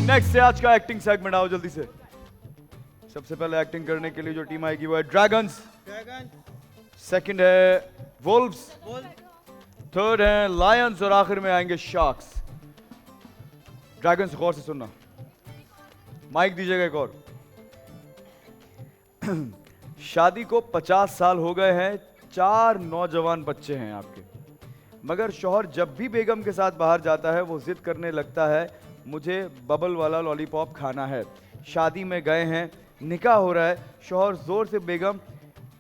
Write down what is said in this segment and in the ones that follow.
Next है आज का एक्टिंग सेगमेंट। आओ जल्दी से। सबसे पहले एक्टिंग करने के लिए जो टीम आएगी वो है ड्रैगन्स, सेकंड है वुल्व्स, थर्ड है लायंस और आखिर में आएंगे शार्क्स। ड्रैगन्स गौर से सुनना, माइक दीजिएगा एक और। शादी को 50 साल हो गए हैं, 4 नौजवान बच्चे हैं आपके, मगर शौहर जब भी बेगम के साथ बाहर जाता है वो जिद करने लगता है मुझे बबल वाला लॉलीपॉप खाना है। शादी में गए हैं, निकाह हो रहा है, शौहर जोर से बेगम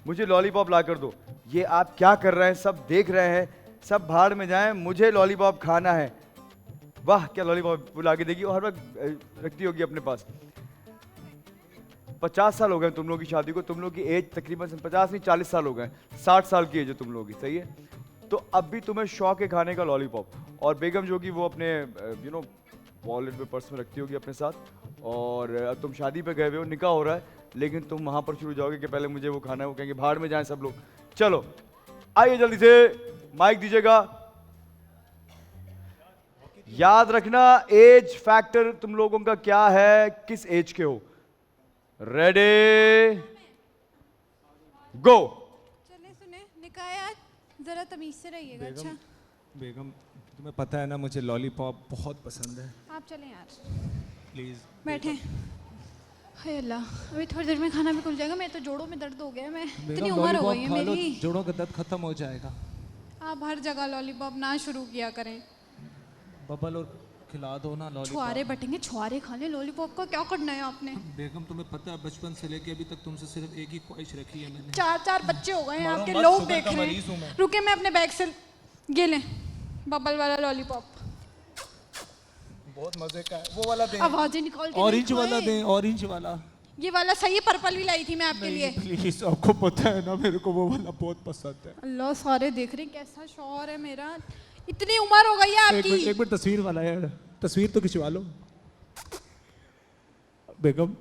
मुझे लॉलीपॉप ला कर दो। ये आप क्या कर रहे हैं, सब देख रहे हैं, सब भाड़ में जाएं, मुझे लॉलीपॉप खाना है। वाह क्या लॉलीपॉप ला के देगी और हर वक्त रखती होगी अपने पास। 50 साल हो गए तुम लोगों की शादी को, तुम लोग की एज तकरीबन 50 नहीं 40 साल हो गए, 60 साल की एज है तुम लोगों की, सही है। तो अब भी तुम्हें शौक है खाने का लॉलीपॉप, और बेगम जो कि वो अपने वॉलेट में पर्स में रखती होगी अपने साथ, और तुम शादी पे गए हुए हो, निकाह हो रहा है, लेकिन तुम वहां पर शुरू जाओगे कि पहले मुझे वो खाना है, वो कहेंगे भाड़ में जाएं सब लोग। चलो आइए जल्दी से, माइक दीजिएगा। याद रखना एज फैक्टर तुम लोगों का क्या है, किस एज के हो। रेडी गो। चले सुने निकाह, जरा तमीज से रहिएगा। अच्छा बेगम तुम्हें पता है ना मुझे लॉलीपॉप बहुत पसंद है। आप चलें यार, प्लीज बैठे। हाय अल्लाह, अभी थोड़ी देर में खाना भी खुल जाएगा। मैं तो जोड़ों में दर्द हो गया, मैं इतनी उम्र हो गई है मेरी। जोड़ों का दर्द खत्म हो जाएगा। आप हर जगह लॉलीपॉप ना शुरू किया करें। बबल और खिला दो ना लॉलीपॉप। छुआरे बटेंगे, छुआरे खा ले। लॉलीपॉप का क्या करना है आपने? बेगम तुम्हें पता है बचपन से लेके अभी तक तुमसे सिर्फ एक ही ख्वाहिश रखी है मैंने। 4 बच्चे हो गए हैं मारो आपके, मत, लोग शुगर देख का रहे मरीज हूं हैं। मैं। रुके मैं अपने बैग से ये लें बबल वाला लॉलीपॉप। बहुत मजे का है वो वाला दें, आवाजें निकाल के ऑरेंज नहीं वाला खाए। दें, ऑरेंज वाला। ये वाला सही है, पर्पल भी लाई थी मैं आपके लिए। प्लीज, आपको पता है ना मेरे को वो वाला बहुत पसंद है। अल्लाह, सारे देख रहे हैं कैसा शौहर है मेरा। इतनी उम्र हो गई है आपकी। एक मिनट तस्वीर वाला यार, तस्वीर तो खिंचवा लो बेगम।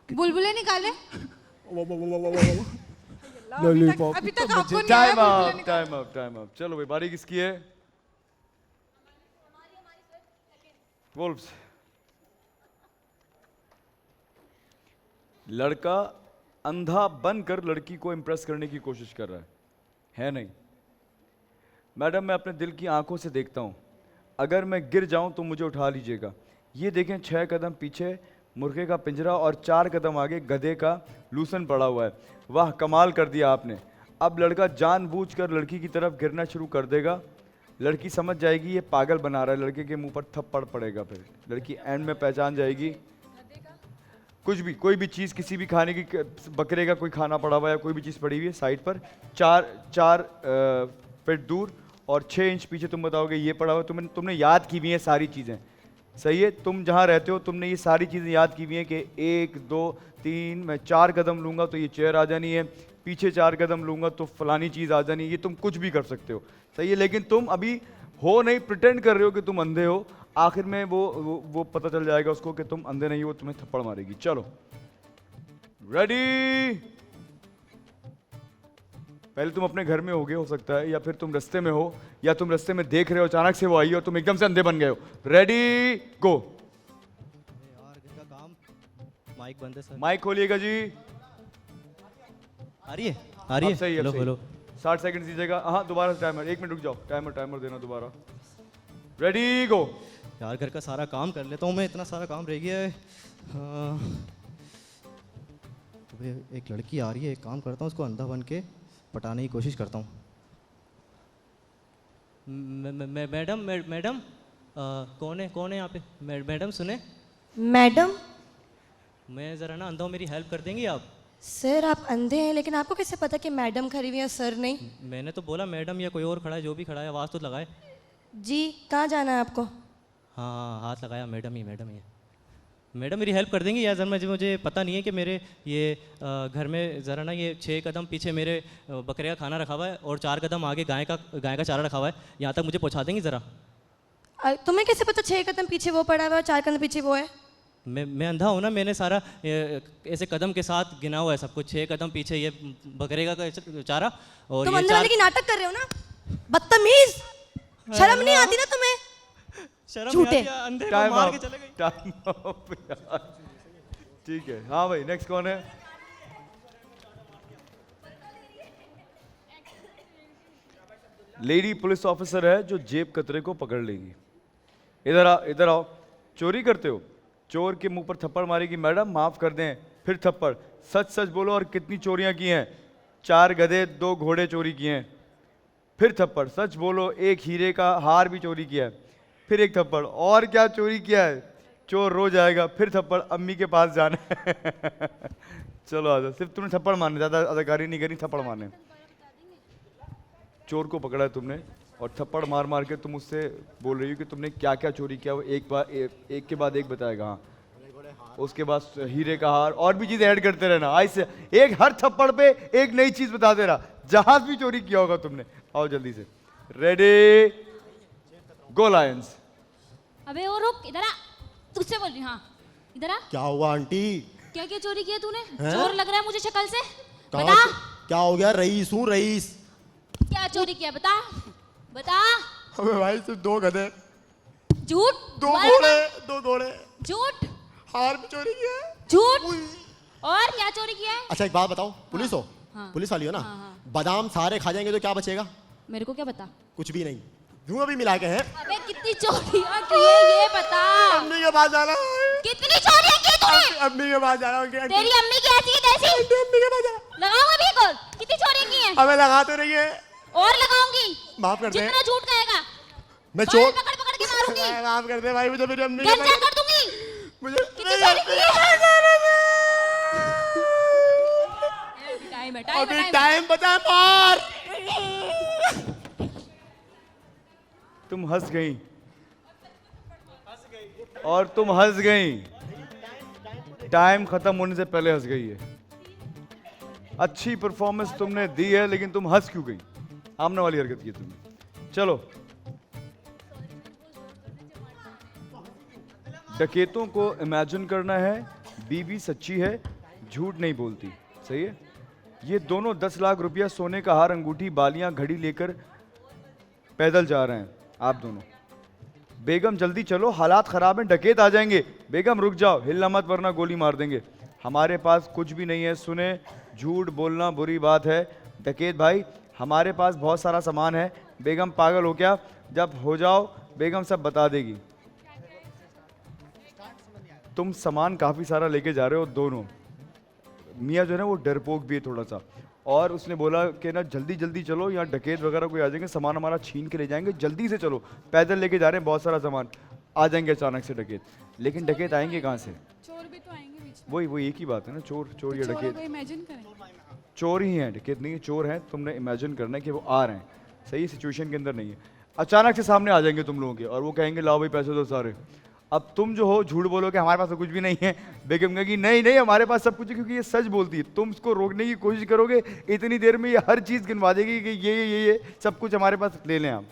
बुलबुले निकाले। लॉलीपॉप अभी तक आपको नहीं टाइम आया अप, बुलबुले निकाले। Time up, time up. चलो भाई, बारी किसकी है? वुल्व्स। लड़का अंधा बनकर लड़की को इंप्रेस करने की कोशिश कर रहा है नहीं? मैडम मैं अपने दिल की आंखों से देखता हूं, अगर मैं गिर जाऊं तो मुझे उठा लीजिएगा। ये देखें 6 कदम पीछे मुर्गे का पिंजरा और 4 कदम आगे गधे का लूसन पड़ा हुआ है। वाह कमाल कर दिया आपने। अब लड़का जानबूझकर लड़की की तरफ गिरना शुरू कर देगा, लड़की समझ जाएगी ये पागल बना रहा है, लड़के के मुंह पर थप्पड़ पड़ेगा, फिर लड़की एंड में पहचान जाएगी कुछ भी, कोई भी चीज़, किसी भी खाने की, बकरे का कोई खाना पड़ा हुआ है, कोई भी चीज़ पड़ी हुई है साइड पर, 4 फीट दूर और 6 इंच पीछे तुम बताओगे ये पड़ा हुआ है। तुमने याद की हुई है सारी चीज़ें, सही है। तुम जहाँ रहते हो तुमने ये सारी चीज़ें याद की हुई हैं कि 1 2 3 मैं 4 कदम लूँगा तो ये चेयर आ जानी है, पीछे 4 कदम लूँगा तो फलानी चीज़ आ जानी है। ये तुम कुछ भी कर सकते हो, सही है। लेकिन तुम अभी हो नहीं, प्रिटेंड कर रहे हो कि तुम अंधे हो। आखिर में वो पता चल जाएगा उसको कि तुम अंधे नहीं हो, तुम्हें थप्पड़ मारेगी। चलो रेडी। पहले तुम अपने घर में होगे हो सकता है, या फिर तुम रास्ते में हो, या तुम रास्ते में देख रहे हो, अचानक से वो आई और तुम एकदम से अंधे बन गए हो। रेडी गो। यार घर का काम, माइक बंद है सर। माइक खोलिएगा जी। आ रही है, आ रही है। सही है, हेलो हेलो। 60 सेकंड दीजिएगा। हाँ दोबारा टाइमर, 1 मिनट रुक जाओ, टाइमर देना दोबारा। रेडी गो। यार घर का सारा काम कर लेता हूँ मैं, इतना सारा काम रह गया है। अबे एक लड़की आ रही है, एक काम करता हूँ उसको अंधा बन के पटाने की कोशिश करता हूँ। मैडम कौन है यहाँ पे? मैडम सुने, मैडम। मैं ज़रा ना अंधा हूँ, मेरी हेल्प कर देंगी आप? सर आप अंधे हैं, लेकिन आपको कैसे पता कि मैडम खड़ी हुई है सर नहीं? मैंने तो बोला मैडम या कोई और खड़ा है, जो भी खड़ा है आवाज़ तो लगाए। जी कहाँ जाना है आपको? हाँ हाथ लगाया, मैडम ही है। मैडम मेरी हेल्प कर देंगी यार? ज़रा मुझे पता नहीं है कि मेरे ये घर में ज़रा ना ये 6 कदम पीछे मेरे बकरे का खाना रखा हुआ है और 4 कदम आगे गाय का चारा रखा हुआ है, यहाँ तक मुझे पहुँचा देंगी ज़रा? तुम्हें कैसे पता 6 कदम पीछे वो पड़ा हुआ है और 4 कदम पीछे वो है? मैं अंधा हूँ ना, मैंने सारा ऐसे कदम के साथ गिना हुआ है सब कुछ। 6 कदम पीछे ये बकरे का चारा और तुम ये अंधे वाले की नाटक कर रहे हो ना, बदतमीज। शर्म नहीं आती ना तुम्हें? शर्म झूठे। नहीं आती, अंधे को टाइम मार अप, के चले गए। टाइम अप यार। ठीक है, हाँ भाई, नेक्स्ट कौन है? लेडी पुलिस ऑफिसर है जो जेब कतरे को पकड़ लेगी। इधर आओ। चोरी करते हो? चोर के मुंह पर थप्पड़ मारेगी, मैडम माफ कर दें। फिर थप्पड़। सच सच बोलो, और कितनी चोरियां की हैं? 4 गधे 2 घोड़े चोरी किए हैं। फिर थप्पड़। सच बोलो, 1 हीरे का हार भी चोरी किया है। फिर एक थप्पड़। और क्या चोरी किया है? चोर रो जाएगा। फिर थप्पड़। अम्मी के पास जाना है। चलो आजा, सिर्फ तुमने थप्पड़ मारने, ज्यादा अदाकारी नहीं करनी, थप्पड़ मारने। चोर को पकड़ा है तुमने और थप्पड़ मार मार के तुम उससे बोल रही हो कि तुमने क्या क्या चोरी किया। वो एक के बाद एक बताएगा। हाँ, उसके बाद हीरे का हार और भी चीजें ऐड करते रहना। आज से एक हर थप्पड़ पे एक नई चीज बता दे रहा। जहाज भी चोरी किया होगा तुमने। आओ जल्दी से। रेडी, गो लायंस। अबे ओ रुक, इधर आ। तुझसे बोल रही हूँ। हाँ इधर आ। क्या हुआ आंटी? क्या क्या चोरी किया तूने? हैं? चोर लग रहा है मुझे शक्ल से। कहाँ बता क्या हो गया? रईस हूँ, रईस। क्या चोरी किया, बता बता। अबे भाई सिर्फ 2 गधे, झूठ। 2 दोबारा घोड़े, बता। 2 घोड़े, झूठ हार भी चोरी किया है। झूठ। और क्या चोरी किया है? अच्छा एक बात बताओ, पुलिस हो? हाँ। पुलिस वाली हो ना? हाँ, हाँ। बादाम सारे खा जाएंगे तो क्या बचेगा? मेरे को क्या पता। कुछ भी नहीं, धुआं भी मिला के हैं। अबे कितनी चोरियां की है ये बता। अम्मी के पास जाना है। कितनी चोरियां की तूने? अम्मी के पास जाना है। तेरी अम्मी की ऐसी है तैसी। अम्मी के पास जाना। लगाऊंगा भी कॉल। कितनी चोरियां की है? अबे लगा तो रही है। और लगाऊंगी। माफ कर दे। जितना झूठ कहेगा मैं बाल चोर। पकड़ पकड़ के मारूंगी। माफ कर दे भाई, मुझे मेरी अम्मी के गंजा पास कर दूंगी। मुझे कितनी चोरी की है? टाइम है, टाइम अभी है, टाइम बचा है, मार। तुम हंस गई और तुम हंस गई। टाइम खत्म होने से पहले हंस गई है। अच्छी परफॉर्मेंस तुमने दी है, लेकिन तुम हंस क्यों गई? आमने वाली हरकत की तुमने। चलो, डकैतों को इमेजिन करना है बीवी सच्ची है, झूठ नहीं बोलती। सही है? ये दोनों 10 लाख रुपया, सोने का हार, अंगूठी, बालियां, घड़ी लेकर पैदल जा रहे हैं। आप दोनों। बेगम जल्दी चलो, हालात खराब हैं, डकैत आ जाएंगे। बेगम रुक जाओ, हिलना मत वरना गोली मार देंगे। हमारे पास कुछ भी नहीं है। सुने, झूठ बोलना बुरी बात है। डकैत भाई, हमारे पास बहुत सारा सामान है। बेगम पागल हो क्या? जब हो जाओ बेगम सब बता देगी। तुम सामान काफ़ी सारा लेके जा रहे हो दोनों। मियाँ जो है ना वो डरपोक भी है थोड़ा सा, और उसने बोला कि ना जल्दी जल्दी चलो, यहाँ डकैत वगैरह कोई आ जाएंगे, सामान हमारा छीन के ले जाएंगे, जल्दी से चलो। पैदल लेके जा रहे हैं बहुत सारा सामान, आ जाएंगे अचानक से डकैत। लेकिन डकैत आएंगे कहाँ से? चोर भी तो आएंगे बीच में। वही एक ही बात है ना, चोर या चोर डकैत। को इमेजिन करें। चोर ही हैं, डकैत नहीं है, चोर हैं। तुमने इमेजिन करना है कि वो आ रहे हैं। सही सिचुएशन के अंदर नहीं है। अचानक से सामने आ जाएंगे तुम लोगों के, और वो कहेंगे लाओ भाई पैसे दो सारे। अब तुम जो हो झूठ बोलोगे हमारे पास तो कुछ भी नहीं है। बेगम कहेगी नहीं नहीं हमारे पास सब कुछ है, क्योंकि ये सच बोलती है। तुम इसको रोकने की कोशिश करोगे, इतनी देर में ये हर चीज़ गिनवा देगी कि ये सब कुछ हमारे पास ले लें आप।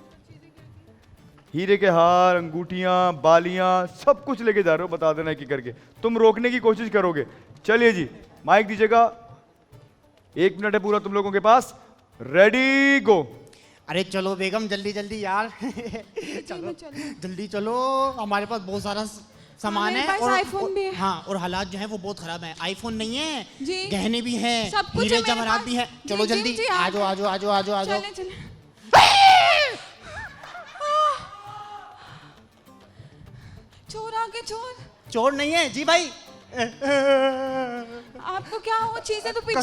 हीरे के हार, अंगूठियां, बालियां, सब कुछ लेके जा रहे हो, बता देना एक करके। तुम रोकने की कोशिश करोगे। चलिए जी, माइक दीजिएगा। 1 मिनट है पूरा तुम लोगों के पास। रेडी गो। अरे चलो बेगम जल्दी जल्दी यार। चलो जल्दी चलो, हमारे पास बहुत सारा सामान मेरे है। पास और आईफोन भी है। हाँ, और हालात जो है वो बहुत खराब है। आईफोन नहीं है जी। गहने भी हैं, सब कुछ हीरे है मेरे जवाहरात पास। भी है। जी, चलो जी, जल्दी जी, आ जाओ आ जाओ आ जाओ आ जाओ आ जाओ। चलें चलें। चोर आ गए, चोर। चोर नहीं है जी भाई। आपको क्या हो? चीजें तो पीछे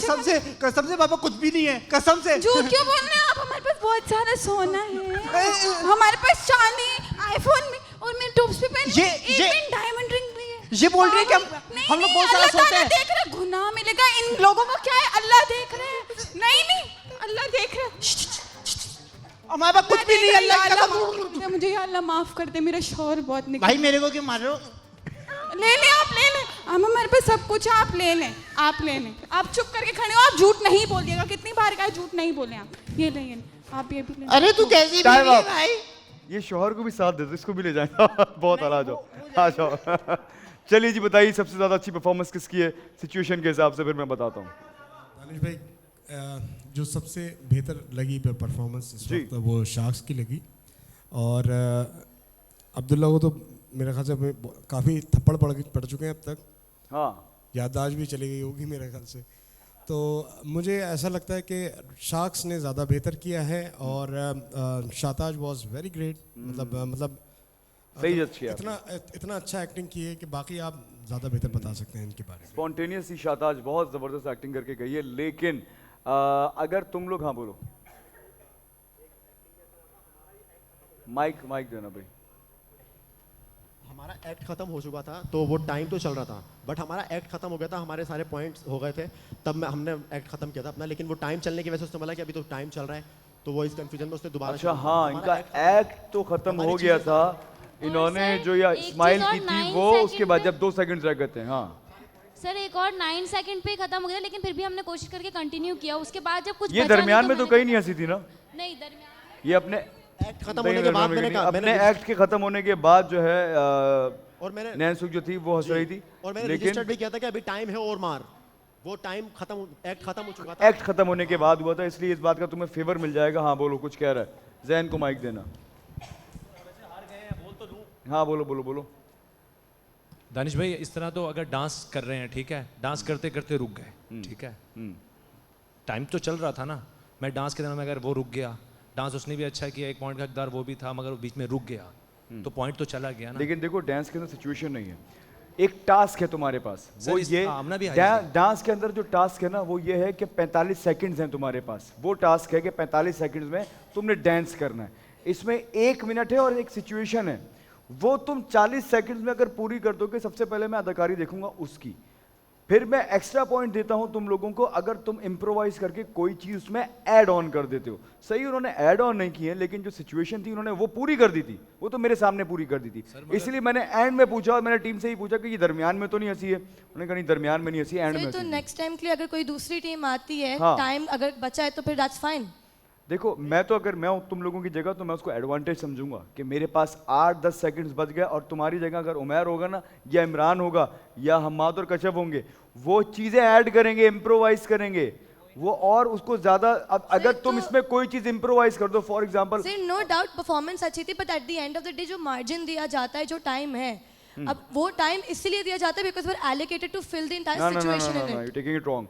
कसम से पापा कुछ भी नहीं है, कसम से। झूठ क्यों बोल रहे हैं आप? हमारे पास बहुत सारा सोना है, हमारे पास चांदी, आईफोन भी, और मेरे टॉप्स पे पहने ये डायमंड रिंग भी है। ये बोल रही है कि नहीं, हम लोग नहीं, बहुत सारा अल्लाह सोते ताला हैं। देख रहे, गुनाह मिलेगा इन लोगों को। क्या है? अल्लाह देख रहे हैं। नहीं नहीं, अल्लाह देख रहे हैं। हमारे पास कुछ भी नहीं है। अल्लाह की कसम। मुझे या अल्लाह माफ कर दे, मेरा शौहर बहुत निकल। भाई मेरे को क्यों मार रहे हो? ले ले, आप ले ले। हम हमारे पास सब कुछ है, आप ले लें, आप ले लें। आप चुप करके खड़े हो, आप झूठ नहीं बोलिएगा। कितनी बार कहा झूठ नहीं बोले आप। ये ले, आप ये भी ले। अरे तू कैसी Time बीवी है up. भाई? ये शोहर को भी साथ दे दो, इसको भी ले जाएंगे। बहुत आला, आ जाओ आ जाओ। चलिए जी, बताइए सबसे ज्यादा अच्छी परफॉर्मेंस किसकी है सिचुएशन के हिसाब से, फिर मैं बताता हूँ। दानिश भाई, जो सबसे बेहतर लगी परफॉर्मेंस इस जी। वक्त वो शार्क्स की लगी। और अब्दुल्ला को तो मेरे ख्याल से काफ़ी थप्पड़ पड़ चुके हैं अब तक, हाँ याददाश्त भी चली गई होगी मेरे ख्याल से। तो मुझे ऐसा लगता है कि शार्क्स ने ज़्यादा बेहतर किया है और शाताज वाज वेरी ग्रेट, मतलब सही जज किया। इतना अच्छा एक्टिंग की है कि बाकी आप ज़्यादा बेहतर बता सकते हैं इनके बारे में। स्पॉन्टेनियस ही शाताज बहुत ज़बरदस्त एक्टिंग करके गई है, लेकिन अगर तुम लोग, हाँ बोलो, माइक देना भाई। हमारा एक्ट खत्म हो चुका था तो वो टाइम तो चल रहा था, बट हमारा एक्ट खत्म हो गया था, हमारे सारे पॉइंट्स हो गए थे, तब हमने एक्ट खत्म किया था अपना, लेकिन वो टाइम चलने की वजह से उसने बोला कि अभी तो टाइम चल रहा है, तो वो इस कंफ्यूजन में उसने दोबारा। अच्छा हाँ, इनका एक्ट तो खत्म हो गया था, इन्होंने जो या स्माइल की थी वो उसके बाद जब 2 सेकंड रह गए थे। हाँ सर एक और 9 सेकंड पे खत्म हो गया, लेकिन फिर भी हमने कोशिश करके कंटिन्यू किया। उसके बाद जब कुछ ये बचा दरमियान नहीं में तो कहीं नहीं हंसी थी ना, नहीं दरमियान ये अपने एक्ट खत्म होने के बाद अपने एक्ट के खत्म होने के बाद जो है और मैंने नैनसुख जो थी वो हंस रही थी, और मैंने लेकिन रजिस्टर्ड भी किया था कि अभी टाइम है और मार, वो टाइम खत्म, एक्ट खत्म हो चुका था। एक्ट खत्म होने के बाद हुआ था, इसलिए इस बात का तुम्हें फेवर मिल जाएगा। हाँ बोलो, कुछ कह रहा है, जैन को माइक देना। हाँ बोलो। दानिश भाई इस तरह तो अगर डांस कर रहे हैं, ठीक है, डांस करते करते रुक गए, ठीक है, टाइम तो चल रहा था ना, मैं डांस के दौरान अगर वो रुक गया, डांस उसने भी अच्छा किया, 1 पॉइंट का हकदार वो भी था, मगर वो बीच में रुक गया तो पॉइंट तो चला गया ना। लेकिन देखो डांस के अंदर सिचुएशन नहीं है, एक टास्क है तुम्हारे पास, वो ये डांस के अंदर जो टास्क है ना वो ये है कि 45 सेकंड्स हैं तुम्हारे पास, वो टास्क है कि 45 सेकंड्स में तुमने डांस करना है। इसमें 1 मिनट है और एक सिचुएशन है, वो तुम 40 सेकंड्स में अगर पूरी कर दोगे, सबसे पहले मैं अदाकारी देखूंगा उसकी, फिर मैं एक्स्ट्रा पॉइंट देता हूं तुम लोगों को अगर तुम इम्प्रोवाइज करके कोई चीज उसमें ऐड ऑन कर देते हो। सही उन्होंने ऐड ऑन नहीं की है, लेकिन जो सिचुएशन थी उन्होंने वो पूरी कर दी थी, वो तो मेरे सामने पूरी कर दी थी। इसलिए मैंने एंड में पूछा और मैंने टीम से ही पूछा कि ये दरमियान में तो नहीं हंसी है, उन्होंने कहा नहीं दरमियान में नहीं हंसी, एंड में। तो नेक्स्ट टाइम के लिए अगर कोई दूसरी टीम आती है, हाँ। टाइम अगर बचा है तो फिर दैट्स फाइन। देखो मैं तो अगर मैं हूं तुम लोगों की जगह तो मैं उसको एडवांटेज समझूंगा कि मेरे पास 8-10 सेकंड्स बच गए, और तुम्हारी जगह अगर उमैर होगा ना, या इमरान होगा, या हम्माद और कशफ होंगे, वो चीजें ऐड करेंगे, इम्प्रोवाइज करेंगे वो, और उसको ज्यादा। अब अगर तुम इसमें कोई चीज इम्प्रोवाइज कर दो, for example no doubt performance अच्छी थी, but at the end of the day जो मार्जिन दिया जाता है, जो टाइम है, अब वो टाइम इसलिए दिया जाता है because we are allocated to fill the entire situation in it. You taking it wrong.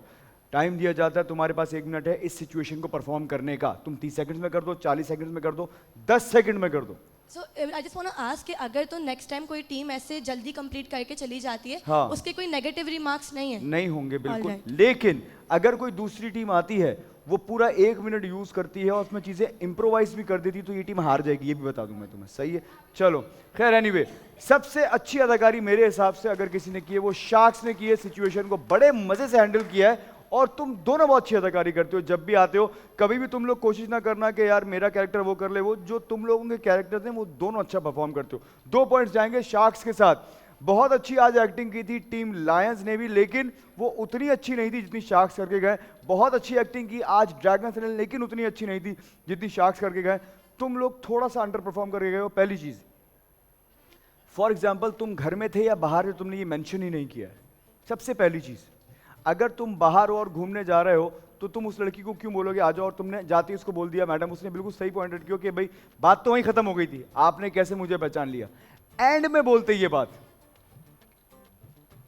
Time दिया जाता है, तुम्हारे पास 1 मिनट है इस सिचुएशन को परफॉर्म करने का, तुम 30 सेकंड्स में कर दो, 40 सेकंड्स में कर दो, 10 सेकंड में कर दो। So I just want to ask कि अगर तो नेक्स्ट टाइम कोई टीम ऐसे जल्दी कंप्लीट करके चली जाती है, हाँ। उसके कोई नेगेटिव रिमार्क्स नहीं है? नहीं होंगे बिल्कुल, Alright. लेकिन अगर कोई दूसरी टीम आती है, वो पूरा 1 मिनट यूज करती है और उसमें चीजें इम्प्रोवाइज भी कर देती, तो ये टीम हार जाएगी, ये भी बता दूं मैं तुम्हें। सही है, चलो खैर, एनीवे सबसे अच्छी अदाकारी मेरे हिसाब से अगर किसी ने की है वो शार्क्स ने की है, सिचुएशन को बड़े मजे से हैंडल किया है, और तुम दोनों बहुत अच्छी अदाकारी करते हो। जब भी आते हो कभी भी तुम लोग कोशिश ना करना कि यार मेरा कैरेक्टर वो कर ले, वो जो तुम लोगों के कैरेक्टर्स हैं वो दोनों अच्छा परफॉर्म करते हो। 2 पॉइंट्स जाएंगे शार्क्स के साथ। बहुत अच्छी आज एक्टिंग की थी टीम लायंस ने भी, लेकिन वो उतनी अच्छी नहीं थी जितनी शार्क्स करके गए। बहुत अच्छी एक्टिंग की आज ड्रैगन्स ने, लेकिन उतनी अच्छी नहीं थी जितनी शार्क्स करके गए। तुम लोग थोड़ा सा अंडर परफॉर्म करके गए हो। पहली चीज, फॉर एग्जाम्पल तुम घर में थे या बाहर थे, तुमने ये मेंशन ही नहीं किया है। सबसे पहली चीज, अगर तुम बाहर हो और घूमने जा रहे हो तो तुम उस लड़की को क्यों बोलोगे आ जाओ, और तुमने जाते ही उसको बोल दिया मैडम, उसने बिल्कुल सही पॉइंट किया कि भाई बात तो वहीं खत्म हो गई थी, आपने कैसे मुझे पहचान लिया। एंड में बोलते ये बात,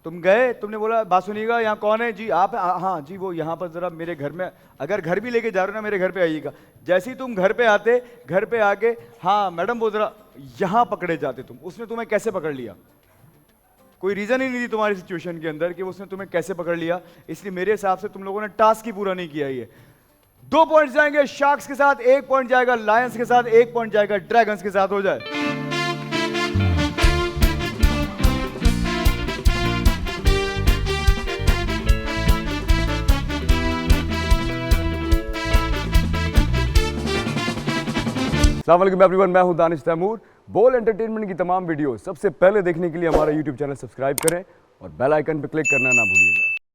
तुम गए, तुमने बोला बात सुनिएगा यहाँ कौन है जी, आप, हाँ जी वो यहाँ पर जरा मेरे घर में, अगर घर भी लेके जा रहे हो ना मेरे घर पे आइएगा। जैसे ही तुम घर पे आते, घर पे आके हाँ मैडम वो जरा यहाँ पकड़े जाते तुम, उसने तुम्हें कैसे पकड़ लिया? कोई रीजन ही नहीं थी तुम्हारी सिचुएशन के अंदर कि उसने तुम्हें कैसे पकड़ लिया। इसलिए मेरे हिसाब से तुम लोगों ने टास्क ही पूरा नहीं किया। ये 2 पॉइंट जाएंगे शार्क्स के साथ, 1 पॉइंट जाएगा लायंस के साथ, 1 पॉइंट जाएगा ड्रैगन्स के साथ। हो जाए अस्सलाम वालेकुम एवरीवन, मैं हूं दानिश तैमूर। बोल एंटरटेनमेंट की तमाम वीडियो सबसे पहले देखने के लिए हमारा यूट्यूब चैनल सब्सक्राइब करें और बेल आइकन पर क्लिक करना ना भूलिएगा।